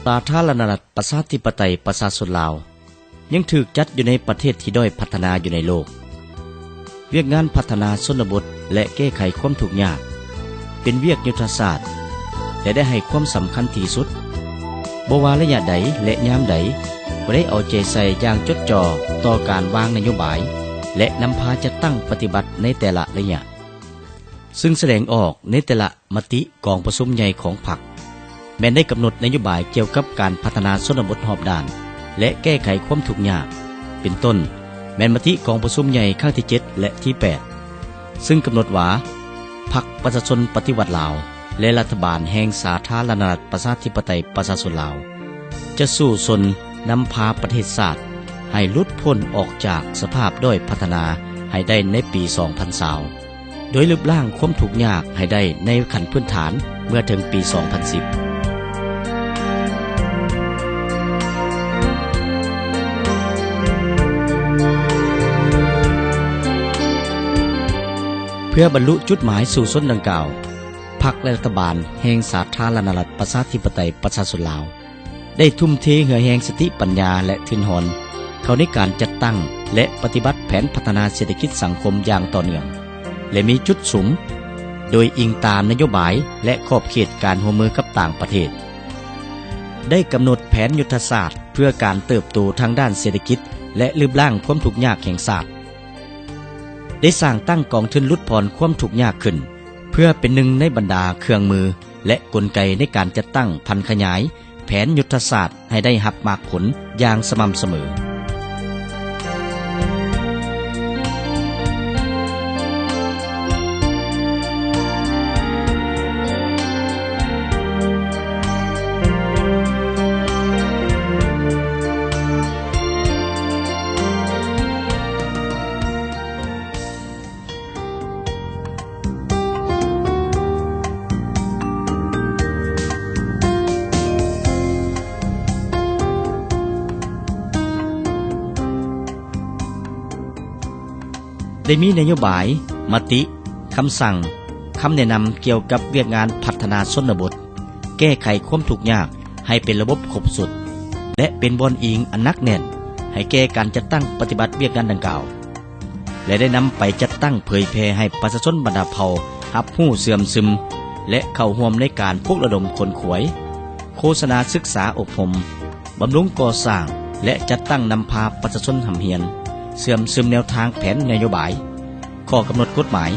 สาธารณรัฐประชาธิปไตยประชาชนลาวยังถูกจัดอยู่ในประเทศที่ด้อยพัฒนาอยู่ในโลกเวียกงานพัฒนาชนบทและแก้ไขความทุกข์ยากเป็นเวียกยุทธศาสตร์และได้ให้ความสำคัญที่สุดบ่ว่าระยะใดและยามใดบ่ได้เอาใจใส่อย่างจดจ่อต่อการวางนโยบายและนำพาจัดตั้งปฏิบัติในแต่ละระยะซึ่งแสดงออกในแต่ละมติกองประชุมใหญ่ของพรรคแม้นได้กำหนดนโยบายเกี่ยวกับการพัฒนาชนบทรอบด้านและแก้ไขความทุกข์ยากเป็นต้นแม้นมติกองประชุมใหญ่ครั้งที่7และที่8ซึ่งกำหนดว่าพรรคประชาชนปฏิวัติลาวและรัฐบาลแห่งสาธารณรัฐประชาธิปไตยประชาชนลาวจะสู้ชนนำพาประเทศชาติให้หลุดพ้นออกจากสภาพด้อยพัฒนาให้ได้ในปี2020โดยลดล้างความทุกข์ยากให้ได้ในขั้นพื้นฐานเมื่อถึงปี2010เพื่อบรรลุจุดหมายสู่ส้นดังกล่าวพรรคและรัฐบาลแห่งสาธารณรัฐประชาธิปไตยประชาชนลาวได้ทุ่มเทเหือแห่งสติปัญญาและทุนหรเข้าในการจัดตั้งและปฏิบัติแผนพัฒนาเศรษฐกิจสังคมอย่างต่อเนื่องและมีจุดสุมโดยอิงตามนโยบายและขอบเขตการร่วมมือกับต่างประเทศได้กำหนดแผนยุทธศาสตร์เพื่อการเติบโตทางด้านเศรษฐกิจและลดล้างความทุกข์ยากแห่งชาติได้สร้างตั้งกองทุนลดผ่อนความทุกข์ยากขึ้นเพื่อเป็นหนึ่งในบรรดาเครื่องมือและกลไกในการจัดตั้งพันขยายแผนยุทธศาสตร์ให้ได้รับมากผลอย่างสม่ำเสมอได้มีนโยบายมติคำสั่งคำแนะนำเกี่ยวกับเวียกงานพัฒนาชนบทแก้ไขความทุกข์ยากให้เป็นระบบครบสุดและเป็นบอนอิงอันนักแน่นให้แก่การจัดตั้งปฏิบัติเวียกงานดังกล่าวและได้นำไปจัดตั้งเผยแพร่ให้ประชาชนบรรดาเผ่ารับรู้เสื่อมซึมและเข้าร่วมในการพวกระดมคนขวยโฆษณาศึกษาอบรมบำรุงก่อสร้างและจัดตั้งนำพาประชาชนหำเหียนเสื่อมซึมแนวทางแผนนโยบายข้อกำหนดกฎหมาย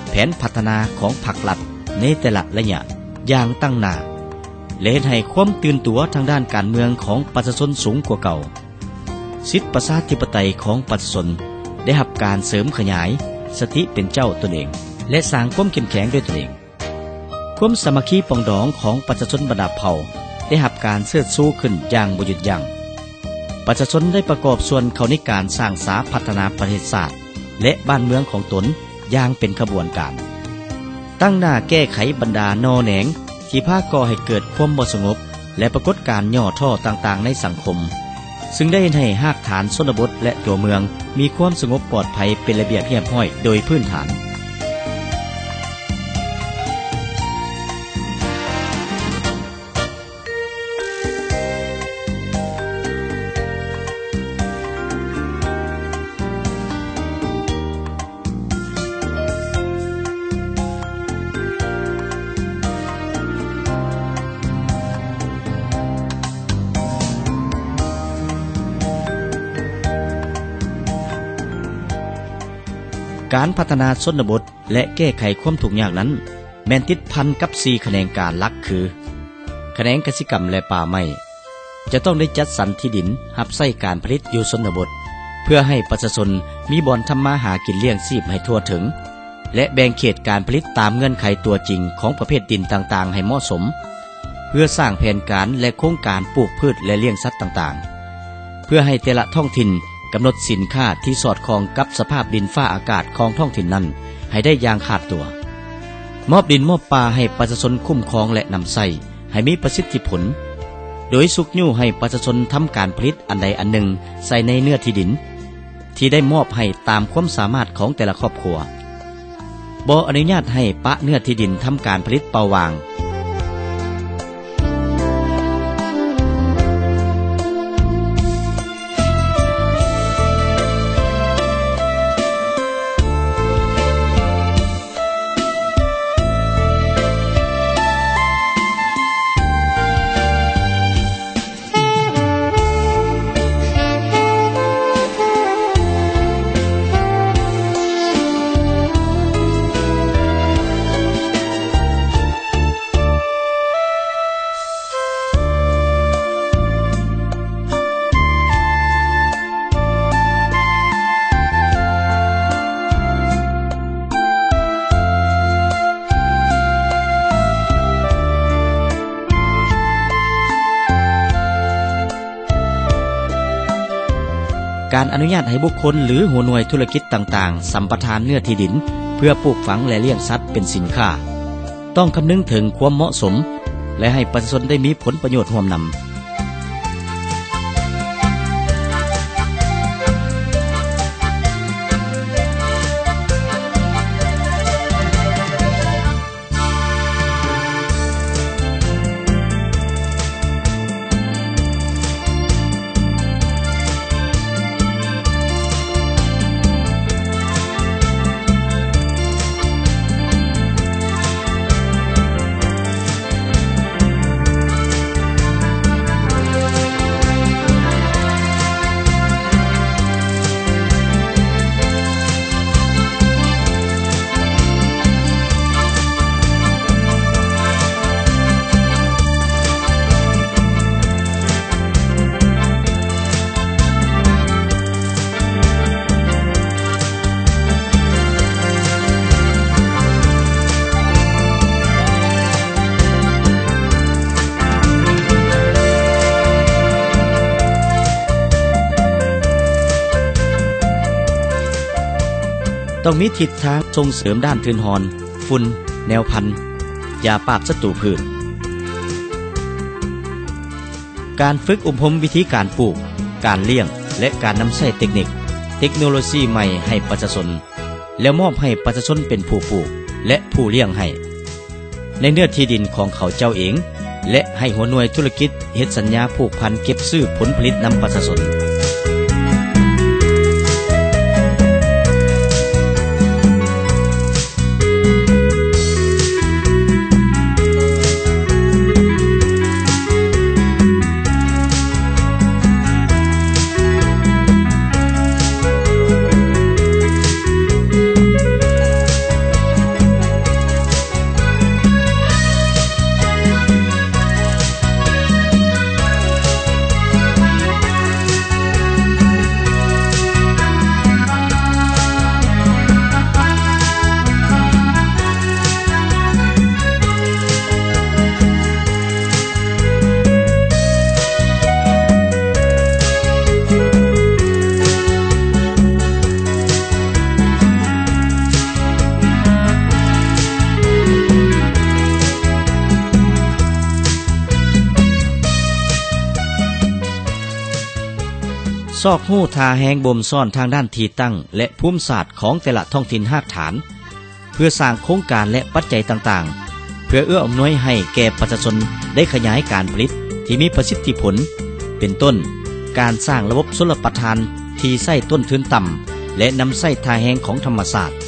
แผนพัฒนาของภาครัฐในแต่ละระยะอย่างตั้งหน้าและเฮ็ดให้ความตื่นตัวทางด้านการเมืองของประชาชนสูงกว่าเก่าสิทธิประชาธิปไตยของประชาชนได้รับการเสริมขยายสถิเป็นเจ้าตนเองและสร้างความเข้มแข็งด้วยตนเองความสามัคคีปองดองของประชาชนบรรดาเผ่าได้รับการเชิดชูขึ้นอย่างบ่หยุดยั้งประชาชนได้ประกอบส่วนเข้าในการสร้างสาพัฒนาประเทศชาติและบ้านเมืองของตนอย่างเป็นขบวนการตั้งหน้าแก้ไขบรรดานอแหนงที่พาก่อให้เกิดความบ่สงบและปรากฏการย่อท่อต่างๆในสังคมซึ่งได้ให้รากฐานชนบทและตัวเมืองมีความสงบปลอดภัยเป็นระเบียบเรียบร้อยโดยพื้นฐานการพัฒนาชนบทและแก้ไขความทุกข์ยากนั้นแม่นติดพันกับ4แขนงการหลักคือแขนงกสิกรรมและป่าไม้จะต้องได้จัดสรรที่ดินรับใช้การผลิตอยู่ชนบทเพื่อให้ประชาชนมีบ่อนทำมาหากินเลี้ยงชีพให้ทั่วถึงและแบ่งเขตการผลิตตามเงื่อนไขตัวจริงของประเภทดินต่างๆให้เหมาะสมเพื่อสร้างแผนการและโครงการปลูกพืชและเลี้ยงสัตว์ต่างๆเพื่อให้แต่ละท้องถิ่นกำหนดสินค้าที่สอดคล้องกับสภาพดินฟ้าอากาศของท้องถิ่นนั้นให้ได้อย่างขาดตัวมอบดินมอบป่าให้ประชาชนคุ้มครองและนำใช้ให้มีประสิทธิผลโดยสุกยู่ให้ประชาชนทำการผลิตอันใดอันหนึ่งใส่ในเนื้อที่ดินที่ได้มอบให้ตามความสามารถของแต่ละครอบครัวบ่อนุญาตให้ปะเนื้อที่ดินทำการผลิตเป่าวาง การอนุญาตให้บุคคลหรือหัวหน่วยธุรกิจต่างๆสัมปทานเนื้อที่ดินเพื่อปลูกฝังและเลี้ยงสัตว์เป็นสินค้าต้องคำนึงถึงความเหมาะสมและให้ประชาชนได้มีผลประโยชน์ร่วมนำต้องมีทิศทางส่งเสริมด้านทืนหอนฝุ่นแนวพันธุ์ยาปราบศัตรูพืชการฝึกอบรมวิธีการปลูกการเลี้ยงและการนำใช้เทคโนโลยีใหม่ให้ประชาชนแล้วมอบให้ประชาชนเป็นผู้ปลูกและผู้เลี้ยงให้ในเนื้อที่ดินของเขาเจ้าเองและให้หัวหน่วยธุรกิจเฮ็ดสัญญาผูกพันเก็บซื้อผลผลิตนำประชาชนซอกหู้ทาแหงบ่มซ่อนทางด้านที่ตั้งและภูมิศาสตร์ของแต่ละท้องถิ่นรากฐานเพื่อสร้างโครงการและปัจจัยต่างๆเพื่อเอื้ออำนวยให้แก่ประชาชนได้ขยายการผลิตที่มีประสิทธิผลเป็นต้นการสร้างระบบชลประทานที่ใช้ต้นทุนต่ำและนำใช้ทาแหงของธรรมศาสตร์